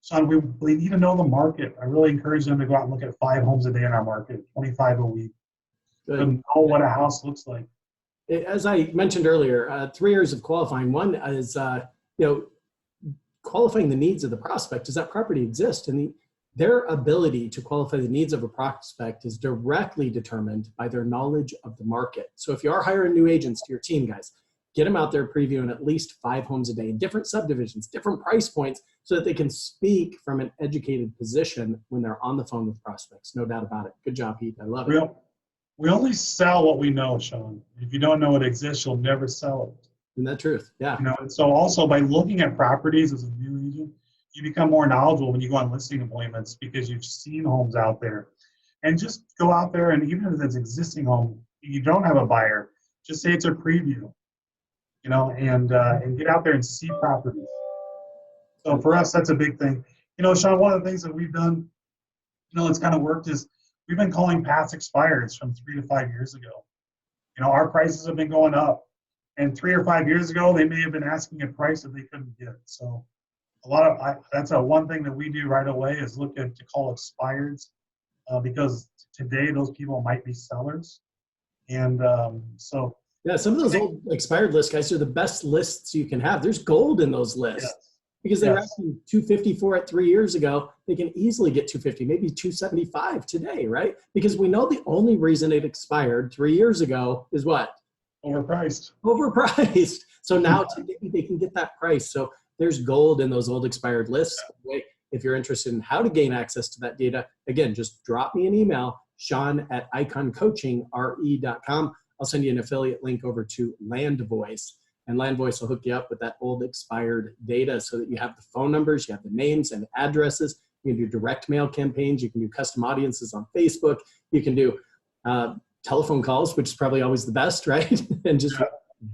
Sean, we need to know the market. I really encourage them to go out and look at 5 homes a day in our market, 25 a week. Good. And know what a house looks like. As I mentioned earlier, 3 areas of qualifying. One is, qualifying the needs of the prospect. Does that property exist? And their ability to qualify the needs of a prospect is directly determined by their knowledge of the market. So if you are hiring new agents to your team, guys, get them out there previewing at least 5 homes a day, different subdivisions, different price points, so that they can speak from an educated position when they're on the phone with prospects. No doubt about it. Good job, Heath. I love it. We only sell what we know, Sean. If you don't know it exists, you'll never sell it. Isn't that truth? Yeah. And so also by looking at properties as a new agent, you become more knowledgeable when you go on listing appointments because you've seen homes out there. And just go out there, and even if it's an existing home, you don't have a buyer, just say it's a preview, and get out there and see properties. So for us, that's a big thing. Sean, one of the things that we've done, it's kind of worked is we've been calling past expireds from 3 to 5 years ago. You know, our prices have been going up. And 3 or 5 years ago, they may have been asking a price that they couldn't get. So that's one thing that we do right away is look to call expireds because today those people might be sellers. And so. Yeah, some of those old expired list guys are the best lists you can have. There's gold in those lists. Yes. Because they were asking 250 for it 3 years ago. They can easily get 250, maybe 275 today, right? Because we know the only reason it expired 3 years ago is what? Overpriced. Overpriced. So now today they can get that price. So there's gold in those old expired lists. If you're interested in how to gain access to that data, again, just drop me an email, sean@iconcoachingre.com. I'll send you an affiliate link over to LandVoice. And LandVoice will hook you up with that old expired data so that you have the phone numbers, you have the names and addresses. You can do direct mail campaigns. You can do custom audiences on Facebook. You can do telephone calls, which is probably always the best, right? And just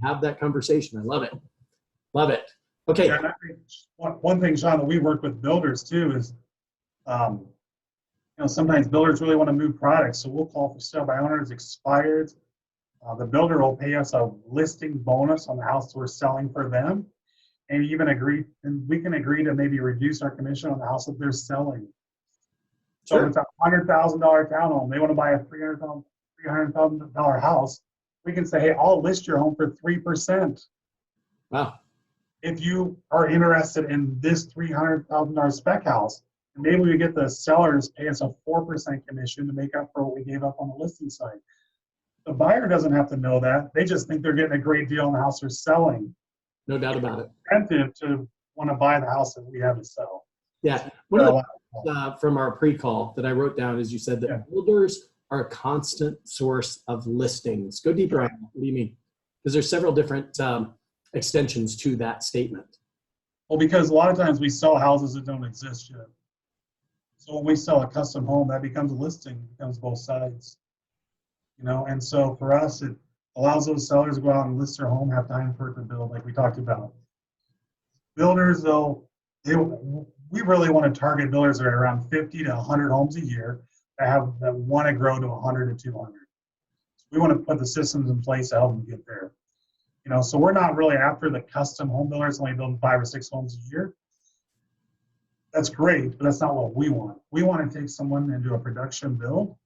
have that conversation. I love it. Love it. Okay. Yeah, one thing, Sean, that we work with builders too is, you know, sometimes builders really want to move products. So we'll call for sale by owners expired. The builder will pay us a listing bonus on the house we're selling for them, and we can agree to maybe reduce our commission on the house that they're selling. So if it's a $100,000 townhome, they want to buy a $300,000 house, we can say, hey, I'll list your home for 3%. Wow. If you are interested in this $300,000 spec house, maybe we get the sellers pay us a 4% commission to make up for what we gave up on the listing side. The buyer doesn't have to know that. They just think they're getting a great deal on the house they're selling. No doubt about it. Incentive to want to buy the house that we have to sell. Yeah. One of the from our pre-call that I wrote down is you said that builders are a constant source of listings. Go deeper on that. What do you mean? Because there's several different extensions to that statement. Well, because a lot of times we sell houses that don't exist yet. So when we sell a custom home, that becomes a listing, it becomes both sides. You know, and so for us, it allows those sellers to go out and list their home, have time for it to build, like we talked about. Builders, though, we really want to target builders that are around 50 to 100 homes a year that want to grow to 100 to 200. So we want to put the systems in place to help them get there. You know, so we're not really after the custom home builders only building 5 or 6 homes a year. That's great, but that's not what we want. We want to take someone and do a production build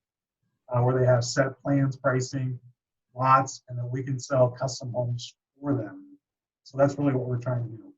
where they have set plans, pricing, lots, and then we can sell custom homes for them. So that's really what we're trying to do.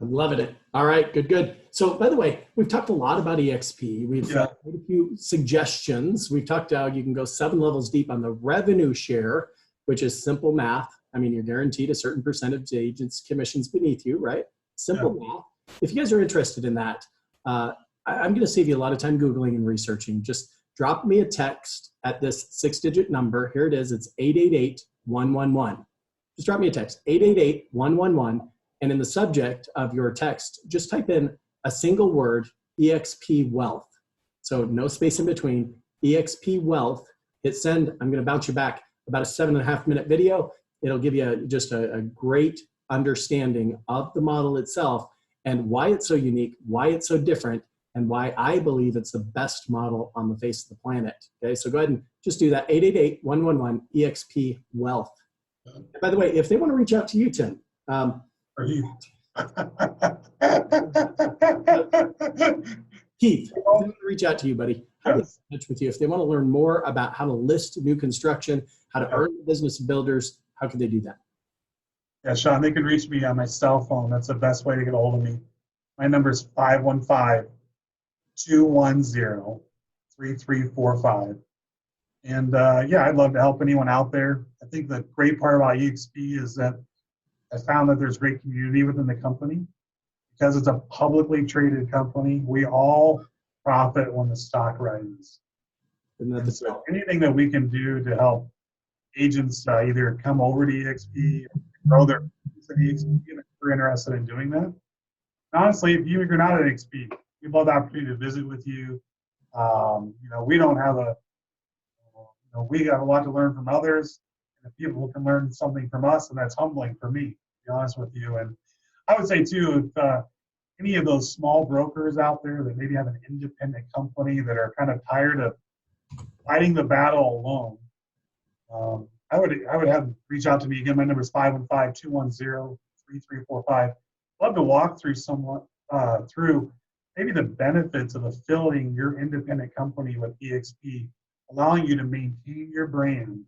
I'm loving it. All right, good. So by the way, we've talked a lot about EXP. We've made a few suggestions. We've talked how you can go 7 levels deep on the revenue share, which is simple math. I mean, you're guaranteed a certain percentage of agents' commissions beneath you, right? Simple math. If you guys are interested in that, I'm going to save you a lot of time Googling and researching. Just drop me a text at this 6-digit number. Here it is. It's 888-111. Just drop me a text, 888-111. And in the subject of your text, just type in a single word, EXP Wealth. So no space in between, EXP Wealth. Hit send. I'm going to bounce you back about a 7.5-minute video. It'll give you just a great understanding of the model itself and why it's so unique, why it's so different, and why I believe it's the best model on the face of the planet. Okay, so go ahead and just do that, 888-111 EXP Wealth. And by the way, if they want to reach out to you, Tim. Or Heath. Heath, if they want to reach out to you, buddy, how do they get in touch with you? If they want to learn more about how to list new construction, how to earn the business of builders, how can they do that? Yeah, Sean, they can reach me on my cell phone. That's the best way to get a hold of me. My number is 515-210-3345. And I'd love to help anyone out there. I think the great part about EXP is that I found that there's great community within the company. Because it's a publicly traded company, we all profit when the stock rises. And so anything that we can do to help agents either come over to EXP, grow their business at EXP, if we're interested in doing that. And honestly, if you're not at EXP, we'd love the opportunity to visit with you. We don't have we have a lot to learn from others. And if people can learn something from us, and that's humbling for me, to be honest with you. And I would say too, if any of those small brokers out there that maybe have an independent company that are kind of tired of fighting the battle alone. I would have reach out to me again. My number is 515-210-3345. Love to walk through through maybe the benefits of affiliating your independent company with EXP, allowing you to maintain your brand,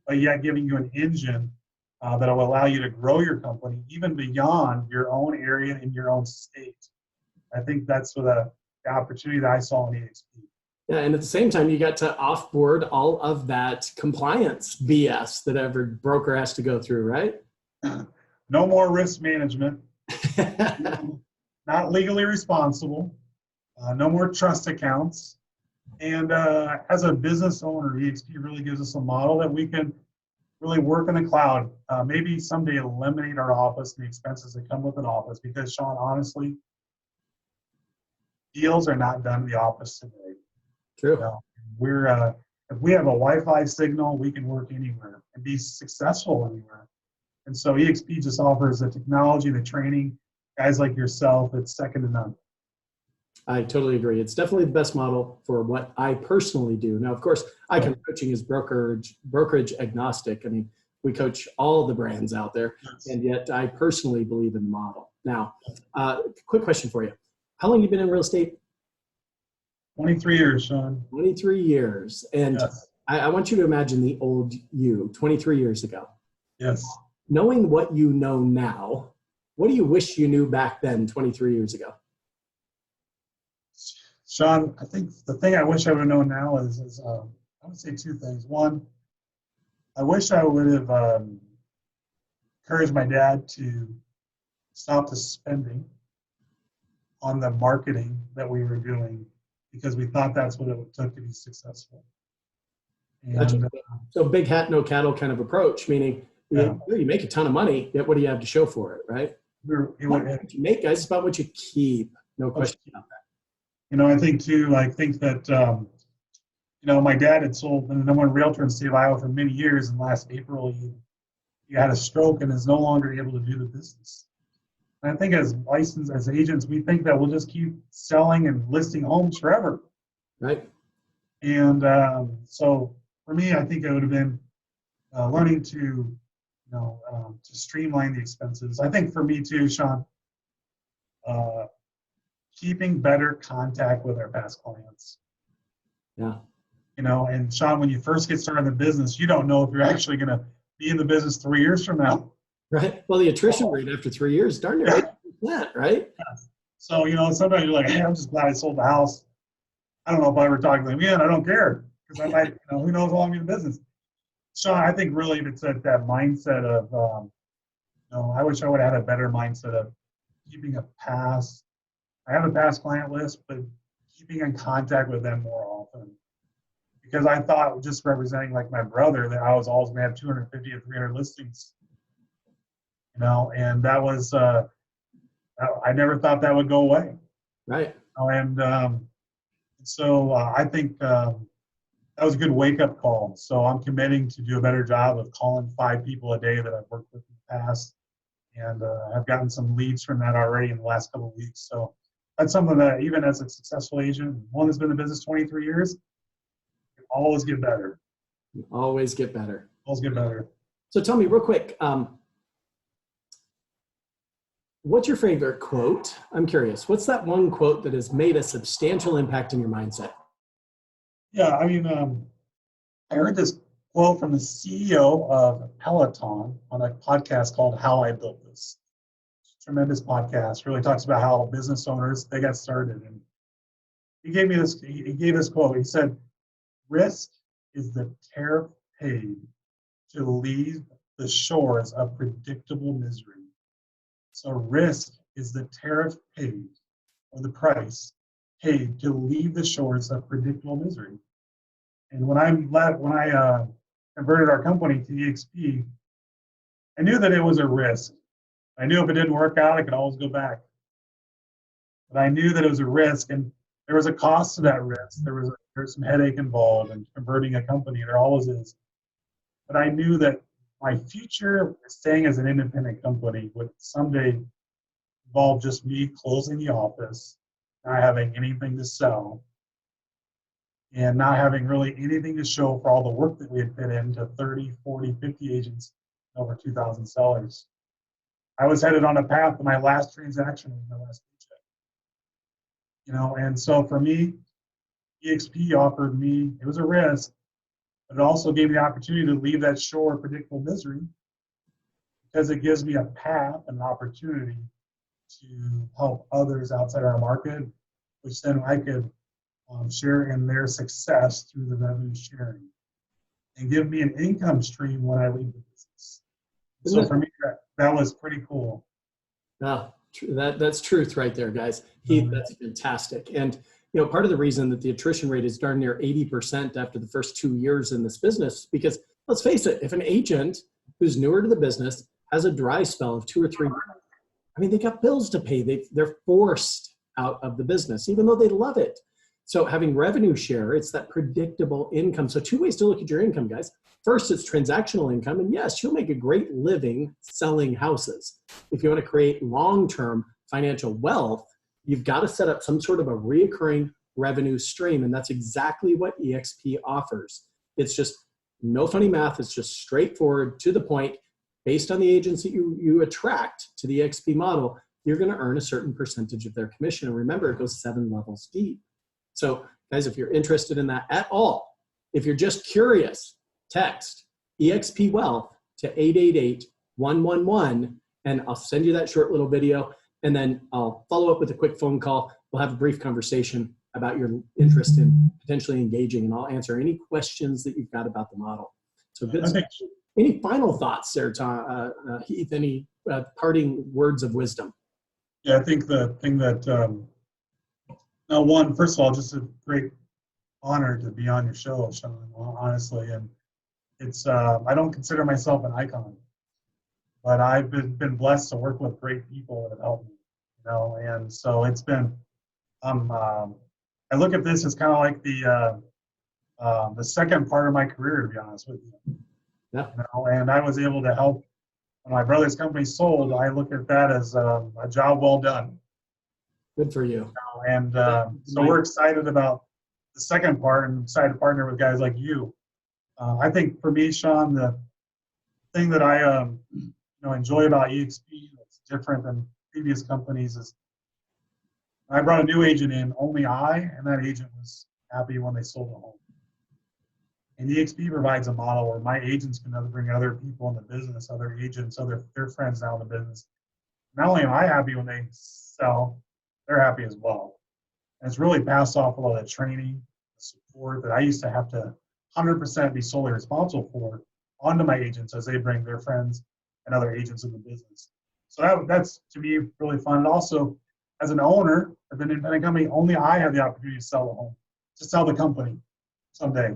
but yet giving you an engine that will allow you to grow your company even beyond your own area in your own state. I think that's the opportunity that I saw in EXP. Yeah, and at the same time, you got to offboard all of that compliance BS that every broker has to go through, right? No more risk management. Not legally responsible. No more trust accounts. And as a business owner, EXP really gives us a model that we can really work in the cloud. Maybe someday eliminate our office and the expenses that come with an office, because Sean, honestly, deals are not done in the office today. True. You know, if we have a Wi-Fi signal, we can work anywhere and be successful anywhere. And so EXP just offers the technology, the training, guys like yourself, it's second to none. I totally agree. It's definitely the best model for what I personally do. Now, of course, Icon Coaching is brokerage agnostic. I mean, we coach all the brands out there, and yet I personally believe in the model. Now, quick question for you. How long have you been in real estate? 23 years, Sean. 23 years. And yes. I want you to imagine the old you, 23 years ago. Yes. Knowing what you know now, what do you wish you knew back then, 23 years ago? Sean, I think the thing I wish I would have known now is I would say two things. One, I wish I would have encouraged my dad to stop the spending on the marketing that we were doing, because we thought that's what it took to be successful. And, so big hat, no cattle kind of approach, meaning you make a ton of money, yet what do you have to show for it, right? What you make, guys, it's about what you keep. No question about that. You know, I think that, my dad had sold the number one realtor in the state of Iowa for many years, and last April he had a stroke and is no longer able to do the business. And I think as agents, we think that we'll just keep selling and listing homes forever. Right. And so for me, I think it would have been learning to streamline the expenses. I think for me too, Sean, keeping better contact with our past clients. Yeah. And Sean, when you first get started in the business, you don't know if you're actually going to be in the business 3 years from now. Right. Well, the attrition rate after 3 years, darn near 8%, right? Yeah. So, sometimes you're like, hey, I'm just glad I sold the house. I don't know if I ever talk to them again. I don't care, because I might, who knows how long I'm in the business. Sean, I think really it's that mindset of, I wish I would have had a better mindset of keeping I have a past client list, but keeping in contact with them more often. Because I thought, just representing like my brother, that I was always going to have 250 or 300 listings. And that was, I never thought that would go away. Right. So I think that was a good wake-up call. So I'm committing to do a better job of calling 5 people a day that I've worked with in the past. And I've gotten some leads from that already in the last couple of weeks. So that's something that even as a successful agent, one that's been in the business 23 years, you always get better. You always get better. Always get better. So tell me real quick, what's your favorite quote? I'm curious. What's that one quote that has made a substantial impact in your mindset? Yeah, I heard this quote from the CEO of Peloton on a podcast called How I Built This. Tremendous podcast. Really talks about how business owners, they got started. And he gave this quote. He said, "Risk is the tariff paid to leave the shores of predictable misery." So risk is the tariff paid, or the price paid to leave the shores of predictable misery. And when I converted our company to EXP, I knew that it was a risk. I knew if it didn't work out, I could always go back. But I knew that it was a risk, and there was a cost to that risk. There's some headache involved in converting a company. There always is. But I knew that my future staying as an independent company would someday involve just me closing the office, not having anything to sell, and not having really anything to show for all the work that we had put into 30, 40, 50 agents, over 2,000 sellers. I was headed on a path to my last transaction with my last paycheck. And so for me, EXP offered me, it was a risk, but it also gave me the opportunity to leave that shore of predictable misery, because it gives me a path and an opportunity to help others outside our market, which then I could share in their success through the revenue sharing and give me an income stream when I leave the business. So for me, that was pretty cool. No, that's truth right there, guys. Heath, that's fantastic. And part of the reason that the attrition rate is darn near 80% after the first 2 years in this business, because let's face it, if an agent who's newer to the business has a dry spell of 2 or 3 years, they got bills to pay. They're forced out of the business, even though they love it. So having revenue share, it's that predictable income. So 2 ways to look at your income, guys. First, it's transactional income. And yes, you'll make a great living selling houses. If you want to create long-term financial wealth, you've got to set up some sort of a reoccurring revenue stream. And that's exactly what EXP offers. It's just no funny math. It's just straightforward, to the point. Based on the agents that you attract to the EXP model, you're going to earn a certain percentage of their commission. And remember, it goes 7 levels deep. So guys, if you're interested in that at all, if you're just curious, text EXP Wealth to 888-111, and I'll send you that short little video, and then I'll follow up with a quick phone call. We'll have a brief conversation about your interest in potentially engaging, and I'll answer any questions that you've got about the model. So good stuff. Any final thoughts there, Heath? Any parting words of wisdom? Yeah, I think the thing that, one, first of all, just a great honor to be on your show, Sean, honestly. And it's, I don't consider myself an icon, but I've been blessed to work with great people that have helped me, and so it's been, I look at this as kind of like the second part of my career, to be honest with you. Yeah. And I was able to help when my brother's company sold. I look at that as a job well done. Good for you. And so we're excited about the second part, and excited to partner with guys like you. I think for me, Sean, the thing that I enjoy about EXP that's different than previous companies is I brought a new agent in. Only I and that agent was happy when they sold a home. And EXP provides a model where my agents can bring other people in the business, other agents, their friends now in the business. Not only am I happy when they sell, they're happy as well. And it's really passed off a lot of the training, the support that I used to have to 100% be solely responsible for onto my agents as they bring their friends and other agents in the business. So that's, to me, really fun. And also, as an owner of an independent company, only I have the opportunity to sell a home, to sell the company someday.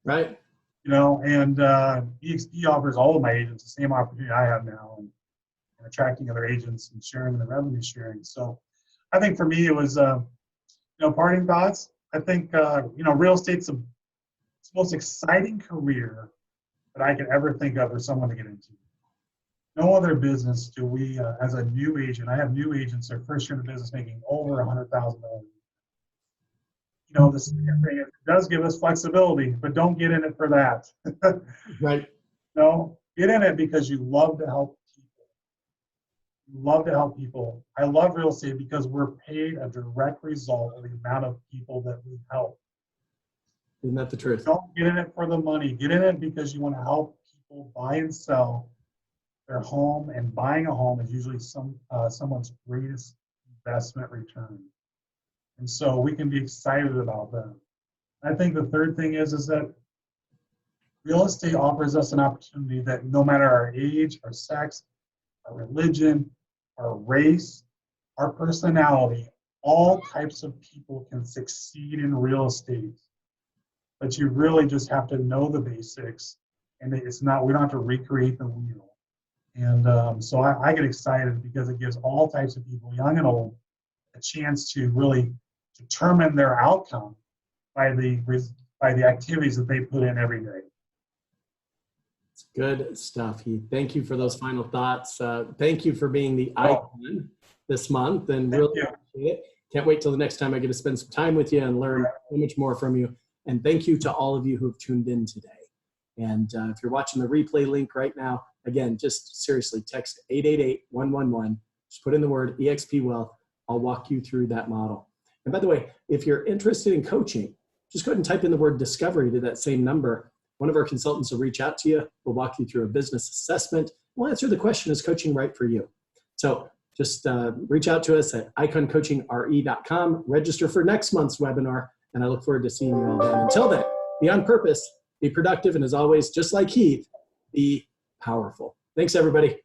Right. And EXP offers all of my agents the same opportunity I have now, and attracting other agents and sharing the revenue sharing. So I think for me, it was, parting thoughts. I think, real estate's the most exciting career that I could ever think of for someone to get into. No other business do we, as a new agent, I have new agents their first year in the business making over $100,000. The second thing, it does give us flexibility, but don't get in it for that. Right. No, get in it because you love to help people. You love to help people. I love real estate because we're paid a direct result of the amount of people that we help. Isn't that the truth? Don't get in it for the money. Get in it because you want to help people buy and sell their home, and buying a home is usually someone's greatest investment return. And so we can be excited about that. I think the third thing is that real estate offers us an opportunity that no matter our age, our sex, our religion, our race, our personality, all types of people can succeed in real estate. But you really just have to know the basics, and we don't have to recreate the wheel. And so I get excited because it gives all types of people, young and old, a chance to really determine their outcome by the activities that they put in every day. It's good stuff, Heath. Thank you for those final thoughts. Thank you for being the icon this month, and really appreciate it. Can't wait till the next time I get to spend some time with you and learn so much more from you. And thank you to all of you who have tuned in today. And if you're watching the replay link right now, again, just seriously text 888-111. Just put in the word EXP Wealth. I'll walk you through that model. And by the way, if you're interested in coaching, just go ahead and type in the word discovery to that same number. One of our consultants will reach out to you. We'll walk you through a business assessment. We'll answer the question, is coaching right for you? So just reach out to us at iconcoachingra.com. Register for next month's webinar, and I look forward to seeing you all then. Until then, be on purpose, be productive, and as always, just like Heath, be powerful. Thanks, everybody.